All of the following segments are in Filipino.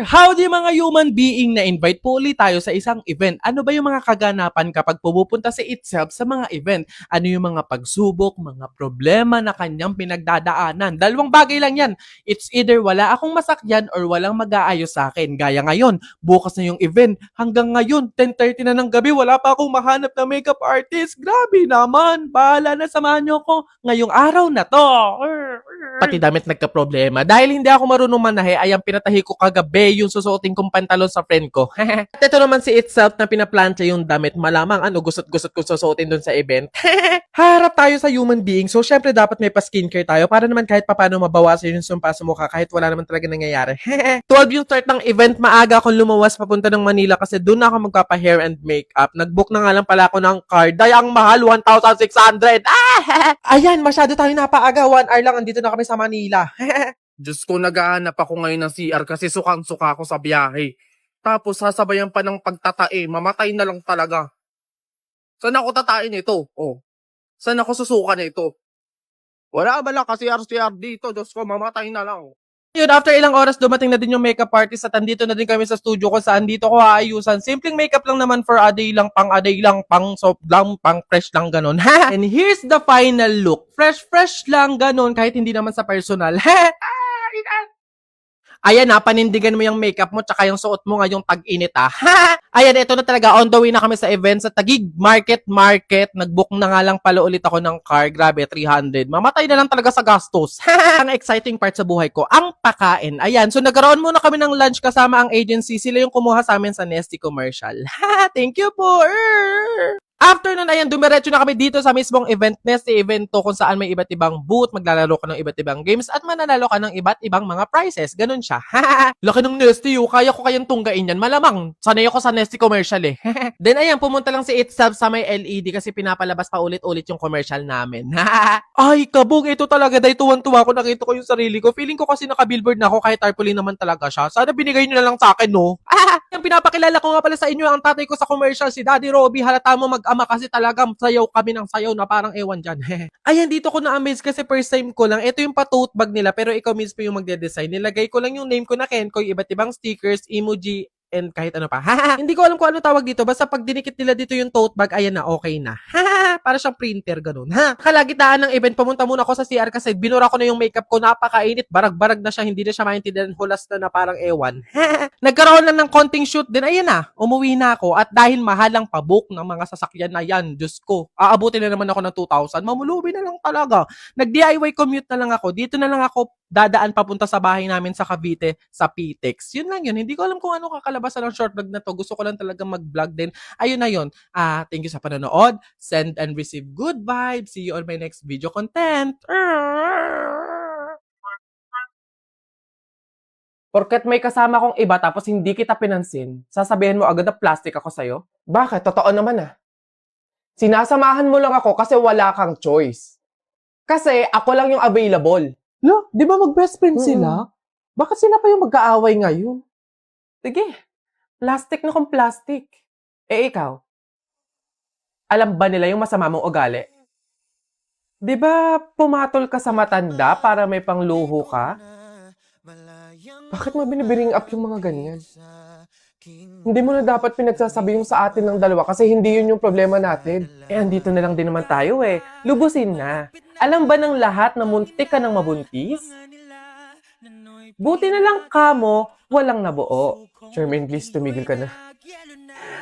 Howdy mga human being, na-invite po ulit tayo sa isang event. Ano ba yung mga kaganapan kapag pumupunta si Itself sa mga event? Ano yung mga pagsubok, mga problema na kanyang pinagdadaanan? Dalawang bagay lang yan. It's either wala akong masakyan or walang mag-aayos sa akin. Gaya ngayon, bukas na yung event. Hanggang ngayon, 10:30 na ng gabi, wala pa akong mahanap na makeup artist. Grabe naman. Bahala na, samahan niyo ko ngayong araw na to. Pati damit nagka-problema. Dahil hindi ako marunong manahe, ay ang pinatahi ko kagabi yung susuotin kong pantalon sa friend ko. At ito naman si Itself na pinaplantya yung damit. Malamang gusot-gusot kung susuotin dun sa event. Harap tayo sa human being. So, syempre dapat may pa-skincare tayo para naman kahit papano mabawasan yung sumpa sa mukha kahit wala naman talaga nangyayari. 12 yung start ng event. Maaga akong lumawas papunta ng Manila kasi doon ako magpapa-hair and makeup. Nag-book na nga lang pala ako ng card. Dahil ang mahal, 1,600. Ayan, masyado tayo napaaga. 1 hour lang, andito na kami sa Manila. Diyos ko, naghahanap ako ngayon ng CR kasi sukang-suka ako sa biyahe. Tapos sasabayan pa ng pagtatae, mamatay na lang talaga. Saan ako tatain ito? Oh. Saan ako susuka nito? Wala ba lang kasi CR dito? Diyos ko, mamatay na lang. Yun, after ilang oras, dumating na din yung makeup artist at andito na din kami sa studio ko saan dito ko aayusan. Simpleng makeup lang naman for a day lang, pang soft lang, pang fresh lang, ganun. And here's the final look. Fresh lang, ganun, kahit hindi naman sa personal. Ayan na, panindigan mo yung makeup mo tsaka yung suot mo ngayong tag-init Ayan, ito na talaga. On the way na kami sa event sa Taguig Market. Nag-book na nga lang pala ulit ako ng car. Grabe, 300. Mamatay na lang talaga sa gastos. Ang exciting part sa buhay ko, ang pakain. Ayan, so nagkaroon muna kami ng lunch kasama ang agency. Sila yung kumuha sa amin sa Nesty Commercial. Thank you po. After nun, ayan, dumiretso na kami dito sa mismong event Nesty event to kung saan may iba't ibang booth, maglalaro ka ng iba't ibang games at mananalo ka ng iba't ibang mga prizes. Ganun siya. Laki ng Nesty, kaya ko kayang tunggain yan. Malamang, sanay ako sa Nesty commercial eh. Then ayan, pumunta lang si Itself sa may LED kasi pinapalabas pa ulit-ulit yung commercial namin. Ay, kabog, ito talaga. Dahil tuwan-tuwa ko, nakita ko yung sarili ko. Feeling ko kasi naka-billboard na ako kahit tarpaulin naman talaga siya. Sana binigay nyo na lang sa akin, no? Yung pinapakilala ko nga pala sa inyo, ang tatay ko sa commercial, si Daddy Robby. Halata mo mag-ama kasi talagang sayaw kami ng sayaw na parang ewan dyan. Ayan, dito ko na-amaze kasi first time ko lang. Ito yung pa-tote bag nila pero ikaw mismo yung magde-design. Nilagay ko lang yung name ko na Kenko, iba't ibang stickers, emoji, and kahit ano pa. Hindi ko alam kung ano tawag dito. Basta pag dinikit nila dito yung tote bag, ayan na, okay na. Para siyang printer, ganun. Kalagitaan ng event, pumunta muna ako sa CR kasi binura ko na yung makeup ko, napakainit, barag-barag na siya, hindi na siya maintindihan, hulas na parang ewan. Nagkaroon lang ng konting shoot din, ayan na, umuwi na ako. At dahil mahal ang pabook ng mga sasakyan na yan, Diyos ko, aabutin na naman ako ng 2,000, mamulubi na lang talaga. Nag-DIY commute na lang ako, dito na lang ako dadaan papunta sa bahay namin sa Cavite, sa PTEX. Yun lang yun. Hindi ko alam kung ano kakalabasan ng short vlog na to. Gusto ko lang talaga mag-vlog din. Ayun na yun. Thank you sa panonood. Send and receive good vibes. See you on my next video content. Porket may kasama kong iba tapos hindi kita pinansin, sasabihin mo agad na plastic ako sa'yo? Bakit? Totoo naman Sinasamahan mo lang ako kasi wala kang choice. Kasi ako lang yung available. Lo, di ba mag-best friend sila? Bakit sila pa yung magkaaway ngayon? Sige, plastic na kung plastic. Eh ikaw, alam ba nila yung masama mong ugali? Di ba pumatol ka sa matanda para may pangluho ka? Bakit mo binibiring up yung mga ganyan? Hindi mo na dapat pinagsasabi yung sa atin ng dalawa kasi hindi yun yung problema natin. Eh, andito na lang din naman tayo Lubusin na. Alam ba ng lahat na muntik ka ng mabuntis? Buti na lang kamo, walang nabuo. Charmaine, please, tumigil ka na.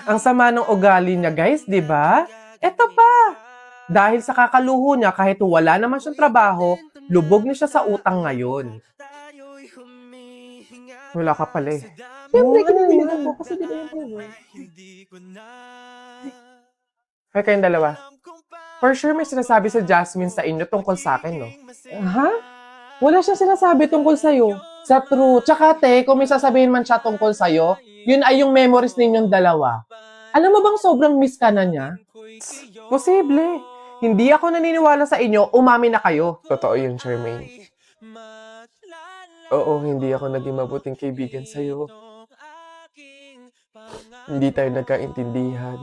Ang sama ng ugali niya, guys, di ba? Eto pa! Dahil sa kakaluho niya, kahit wala naman siyang trabaho, lubog na siya sa utang ngayon. Wala ka pala Siyempre, kinikilingan ko kasi di ba yung problema? Hoy, kayong dalawa. For sure may sinasabi sa Jasmine sa inyo tungkol sa akin, no? Ha? Wala siyang sinasabi tungkol sa'yo. Sa true. Tsaka kung may sasabihin man siya tungkol sa'yo, yun ay yung memories ninyong dalawa. Alam mo bang sobrang miss ka na niya? Posible. Hindi ako naniniwala sa inyo, umami na kayo. Totoo yun, Charmaine. Oo, hindi ako naging mabuting kaibigan sa'yo. Hindi tayo nagkaintindihan.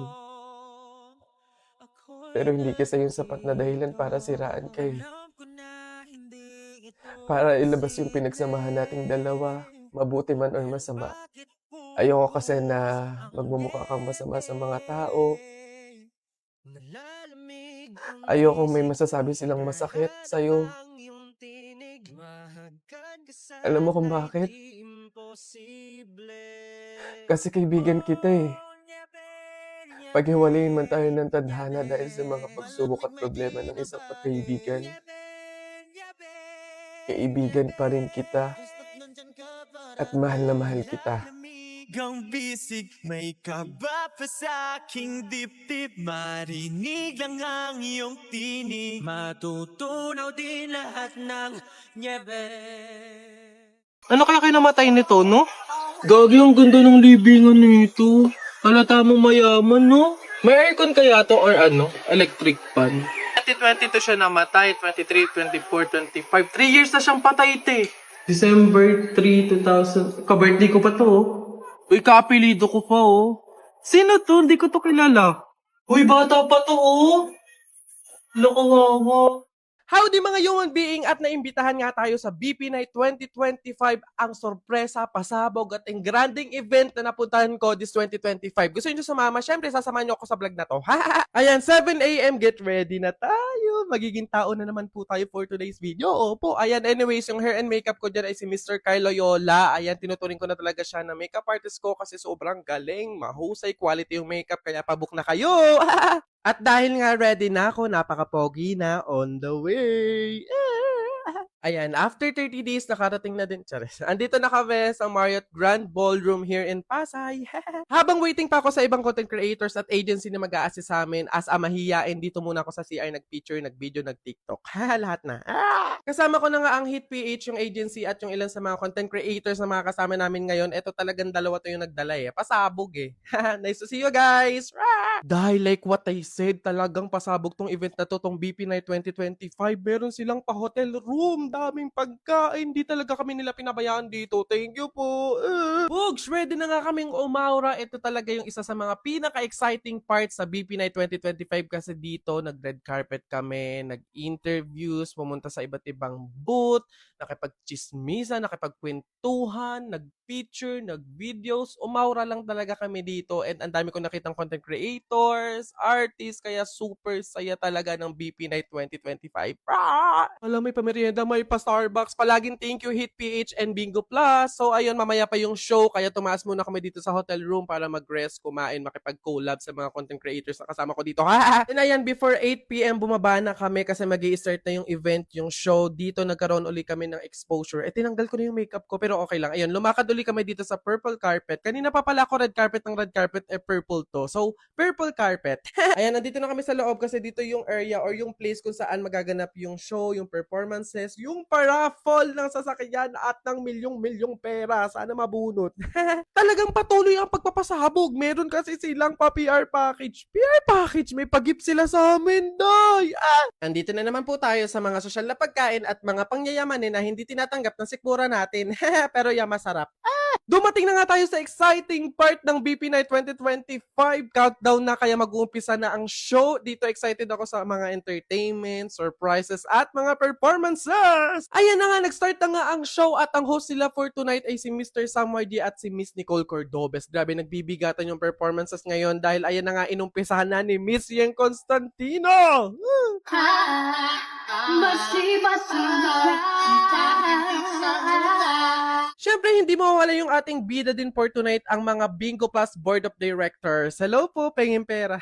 Pero hindi kasi yung sapat na dahilan para siraan kayo. Para ilabas yung pinagsamahan nating dalawa. mabuti man or masama. Ayoko kasi na magmumukha kang masama sa mga tao. Ayoko may masasabi silang masakit sa'yo. Alam mo kung bakit? Kasi kaibigan kita eh. Paghiwalayin man tayo ng tadhana dahil sa mga pagsubok at problema ng isang pagkaibigan, kaibigan pa rin kita at mahal na mahal kita. Ang bisig, may kaba pa sa aking dibdib. Marinig lang ang iyong tinig, matutunaw din lahat ng nyebe. Ano kaya kinamatay nito, no? Gagi, ang ganda ng libingan nito. Halata mo mayaman, no? May aircon kaya to or ano? Electric fan. 2022 siya namatay. 23, 24, 25. 3 years na siyang patay, te. December 3, 2000. Ka-birthday ko pa to, oh. Uy, kaapelido ko pa, oh. Sino to? Hindi ko to kilala. Uy, bata pa to, oh. Lakawawa. Howdy mga human being at naimbitahan nga tayo sa BP Night 2025, ang sorpresa, pasabog at engranding event na napuntahan ko this 2025. Gusto niyo sumama? Syempre, sasamahan niyo ako sa vlog na to. Ayan, 7 a.m. Get ready na tayo. Magiging tao na naman po tayo for today's video. Opo, ayan, anyways, yung hair and makeup ko dyan ay si Mr. Kyle Loyola. Ayan, tinuturing ko na talaga siya na makeup artist ko kasi sobrang galing, mahusay, quality yung makeup, kaya pabook na kayo. At dahil nga ready na ako, napaka-pogi na, on the way. Ayan, after 30 days, nakarating na din. Charis. Andito na kami sa Marriott Grand Ballroom here in Pasay. Habang waiting pa ako sa ibang content creators at agency na mag-a-assist sa amin, as a mahiyain, dito muna ako sa CR, nag-picture, nag-video, nag-TikTok. Lahat na. Kasama ko na nga ang Hit PH, yung agency, at yung ilan sa mga content creators na mga kasama namin ngayon. Ito talagang dalawa to yung nagdala eh. Pasabog eh. Nice to see you guys! Dahil like what I said, talagang pasabog tong event na to, tong BP Night 2025. Meron silang pa-hotel room, daming pagkain. Di talaga kami nila pinabayaan dito. Thank you po. Bugs, ready na nga kaming umaura. Ito talaga yung isa sa mga pinaka-exciting parts sa BP Night 2025 kasi dito nag-red carpet kami, nag-interviews, pumunta sa iba't ibang booth, nakipag-chismisa, nakipag-kwentuhan, nag-feature, nag-videos. Umaura lang talaga kami dito and ang dami ko nakitang content creators, artists, kaya super saya talaga ng BP Night 2025. Alam, may pamerienda, may pa-Starbucks. Palaging thank you Hit PH and Bingo Plus. So ayun, mamaya pa yung show, kaya tumaas muna kami dito sa hotel room para mag-rest, kumain, makipag-collab sa mga content creators na kasama ko dito. And ayan, before 8 p.m. bumaba na kami kasi mag-i-start na yung event, yung show. Dito nagkaroon uli kami ng exposure. Tinanggal ko na yung makeup ko pero okay lang. Ayun, lumakad uli kami dito sa purple carpet. Kanina pa pala ako red carpet, ng red carpet purple to. So, purple carpet. Ayan, nandito na kami sa loob kasi dito yung area or yung place kung saan magaganap yung show, yung performances, yung paraffol ng sasakyan at ng milyong-milyong pera. Sana mabunot. Talagang patuloy ang pagpapasabog. Meron kasi silang pa-PR package. PR package? May pag-gift sila sa amin, day! Andito na naman po tayo sa mga sosyal na pagkain at mga pangyayamanin na hindi tinatanggap ng sikmura natin. Pero yung masarap. Dumating na nga tayo sa exciting part ng BP Night 2025. Countdown na, kaya mag-uumpisa na ang show. Dito excited ako sa mga entertainment, surprises, at mga performances. Ayan na nga, nag-start na nga ang show at ang host sila for tonight ay si Mr. Sam YD at si Miss Nicole Cordobes. Grabe, nagbibigatan yung performances ngayon dahil ayan na nga, inumpisahan na ni Miss Yen Constantino. Siyempre, hindi mawawala yung ating bida din for tonight, ang mga Bingo Plus Board of Directors. Hello po, pengin pera.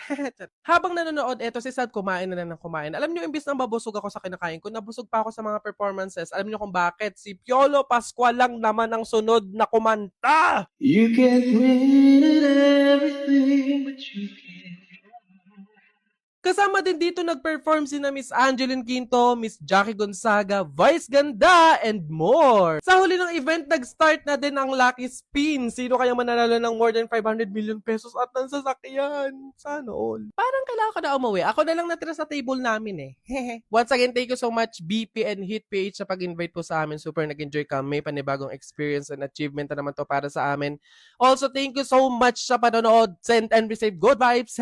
Habang nanonood, eto si Sad kumain na ng kumain. Alam nyo, imbis na mabusog ako sa kinakain ko, nabusog pa ako sa mga performances. Alam nyo kung bakit? Si Piolo Pascual lang naman ang sunod na kumanta. You get rid of everything but you can. Kasama din dito nag-perform sina Miss Angeline Quinto, Miss Jackie Gonzaga, Vice Ganda, and more. Sa huli ng event, nag-start na din ang Lucky Spin. Sino kaya mananalo ng more than 500 million pesos at ng sasakyan? Sana all. Parang kailangan ko na umuwi. Ako na lang natira sa table namin eh. Once again, thank you so much BP and Hit PH sa pag-invite po sa amin. Super nag-enjoy kami. Panibagong experience and achievement na naman to para sa amin. Also, thank you so much sa panonood. Send and receive good vibes.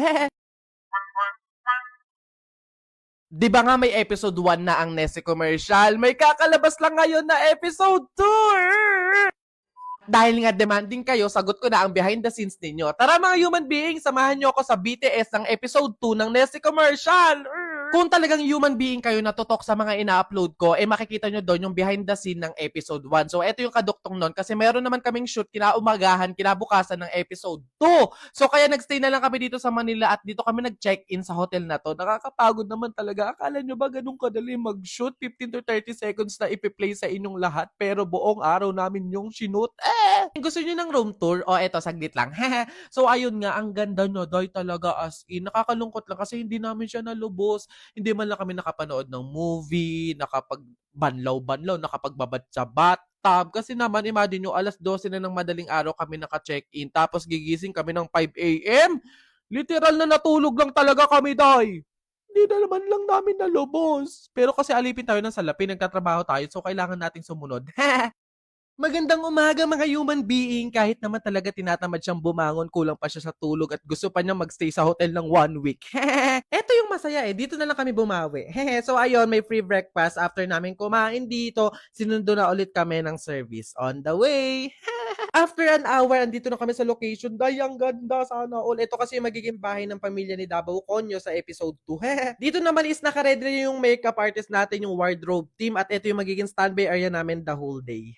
Di ba nga may episode 1 na ang Nessie Commercial? May kakalabas lang ngayon na episode 2! Dahil nga demanding kayo, sagot ko na ang behind the scenes ninyo. Tara mga human beings, samahan nyo ako sa BTS ng episode 2 ng Nestle Commercial. Kung talagang human being kayo na tutok sa mga ina-upload ko, makikita nyo doon yung behind the scene ng episode 1. So, ito yung kaduktong nun kasi meron naman kaming shoot kinaumagahan, kinabukasan ng episode 2. So, kaya nagstay na lang kami dito sa Manila at dito kami nag-check-in sa hotel na to. Nakakapagod naman talaga. Akala nyo ba ganun kadali mag-shoot? 15 to 30 seconds na ipi-play sa inyong lahat pero buong araw namin yung shoot. Gusto nyo ng room tour? Eto, saglit lang. So, ayun nga, ang ganda no, doy talaga as in. Nakakalungkot lang kasi hindi namin siya nalubos. Hindi man lang kami nakapanood ng movie, nakapagbanlaw-banlaw, nakapagbabad sa bathtub. Kasi naman, imagine nyo, alas 12 na ng madaling araw kami naka-check-in. Tapos gigising kami ng 5 a.m. Literal na natulog lang talaga kami, day. Hindi na naman lang namin nalubos. Pero kasi alipin tayo ng salapi, nagtatrabaho tayo, so kailangan nating sumunod. Magandang umaga mga human being. Kahit naman talaga tinatamad siyang bumangon, kulang pa siya sa tulog at gusto pa niya magstay sa hotel ng 1 week. Eto yung masaya dito na lang kami bumawi. So ayun, may free breakfast after namin kumain dito. Sinundo na ulit kami ng service on the way. After an hour, andito na kami sa location. Day, ang ganda. Sana all. Ito kasi yung magiging bahay ng pamilya ni Davao Conyo sa episode 2. Dito naman is nakaready yung makeup artist natin, yung wardrobe team. At ito yung magiging standby area namin the whole day.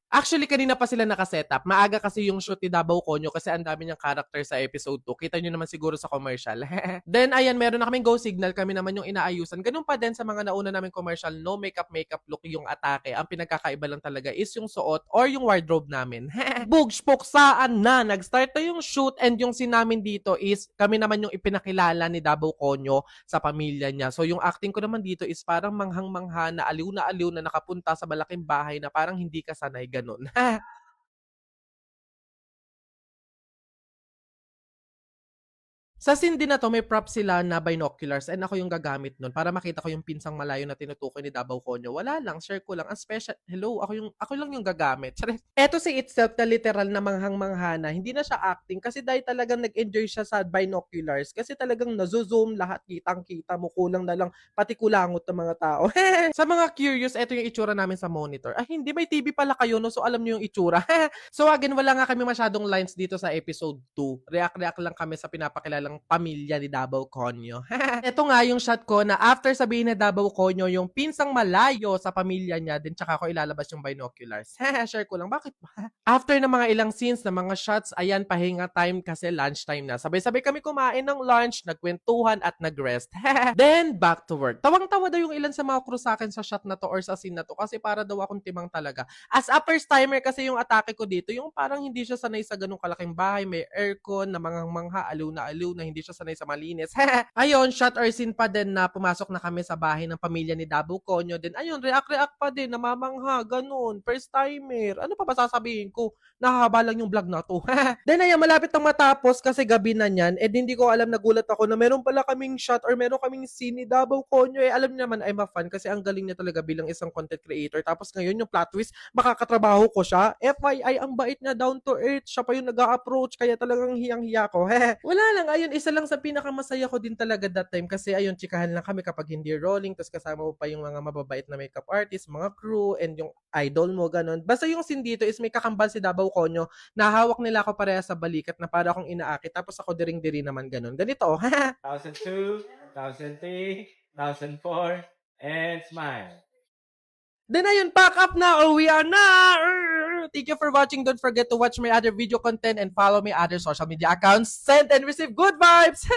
Actually, kanina pa sila nakasetup. Maaga kasi yung shoot ni Davao Conyo kasi ang dami niyang character sa episode 2. Kita nyo naman siguro sa commercial. Then, ayan, meron na kaming go signal. Kami naman yung inaayusan. Ganun pa din sa mga nauna namin commercial. No makeup look yung atake. Ang pinagkakaiba lang talaga is yung suot or yung wardrobe namin. Bugspuksaan na. Nag-start na yung shoot and yung sinamin dito is kami naman yung ipinakilala ni Davao Conyo sa pamilya niya. So yung acting ko naman dito is parang manghang-mangha na aliw na nakapunta sa malaking bahay na parang hindi ka sanay ganun. Sa scene din na to, may prop sila na binoculars and ako yung gagamit nun para makita ko yung pinsang malayo na tinutukoy ni Davao Conyo. Wala lang, share ko lang. Ang special, hello, ako lang yung gagamit. Eto si itself na literal na manghang-mangha na, hindi na siya acting kasi dahil talagang nag-enjoy siya sa binoculars kasi talagang nazo-zoom lahat, kitang-kita mo, kulang na lang pati kulangot ng mga tao. Sa mga curious, eto yung itsura namin sa monitor. Hindi, may TV pala kayo, no? So alam niyo yung itsura. So again, wala nga kami masyadong lines dito sa episode 2. React lang kami sa pinapakilalang pamilya ni Davao Conyo. Ito nga yung shot ko na after sabihin ni Davao Conyo yung pinsang malayo sa pamilya niya, din tsaka ko ilalabas yung binoculars. Share ko lang, bakit ba? After ng mga ilang scenes na mga shots, ayan, pahinga time kasi lunch time na. Sabay-sabay kami kumain ng lunch, nagkwentuhan at nagrest. Then, back to work. Tawang-tawa daw yung ilan sa mga crew sa akin sa shot na to or sa scene na to kasi para daw akong timang talaga. As a first timer kasi yung atake ko dito, yung parang hindi siya sanay sa ganung kalaking bahay, may aircon, na mangha aliw na hindi siya sanay sa malinis. Ayun, shot or scene pa din na pumasok na kami sa bahay ng pamilya ni Davao Conyo. Then ayun, react pa din, namamangha, ganun, first timer. Ano pa ba sasabihin ko? Nahahaba lang yung vlog na to. Then ayun, malapit nang matapos kasi gabi na niyan, hindi ko alam, nagulat ako na meron pala kaming shot or meron kaming scene ni Davao Conyo. Alam niyo naman, I'm a fan kasi ang galing niya talaga bilang isang content creator. Tapos ngayon yung plot twist, makakatrabaho ko siya. FYI, ang bait niya, down to earth. Siya pa yung nag-a-approach, kaya talagang hiyang-hiya ko. Wala lang, ayun, isa lang sa pinakamasaya ko din talaga that time kasi ayun, chikahan lang kami kapag hindi rolling, tapos kasama mo pa yung mga mababait na makeup artist, mga crew, and yung idol mo, ganun. Basta yung scene dito is may kakambal si Davao Conyo, nahawak nila ako pareha sa balikat na para akong inaakit, tapos ako diring-diri naman ganun. Ganito, 1002, 1003, 1004, and smile. Then ayun, pack up na, we are na! Thank you for watching. Don't forget to watch my other video content and follow my other social media accounts. Send and receive good vibes!